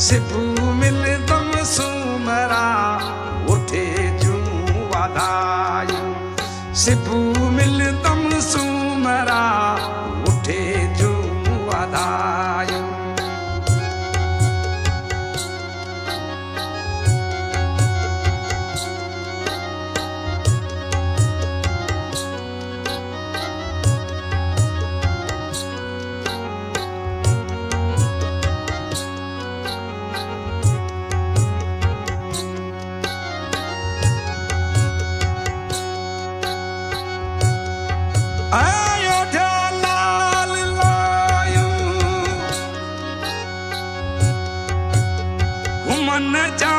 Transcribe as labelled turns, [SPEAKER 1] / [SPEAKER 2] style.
[SPEAKER 1] सिबू मिलदम सुमरा उठे जूं वाधायूं सिबू मिलदम सुमरा उठे जूं वाधायूं अयोध्या लाल लायूं घुमन जा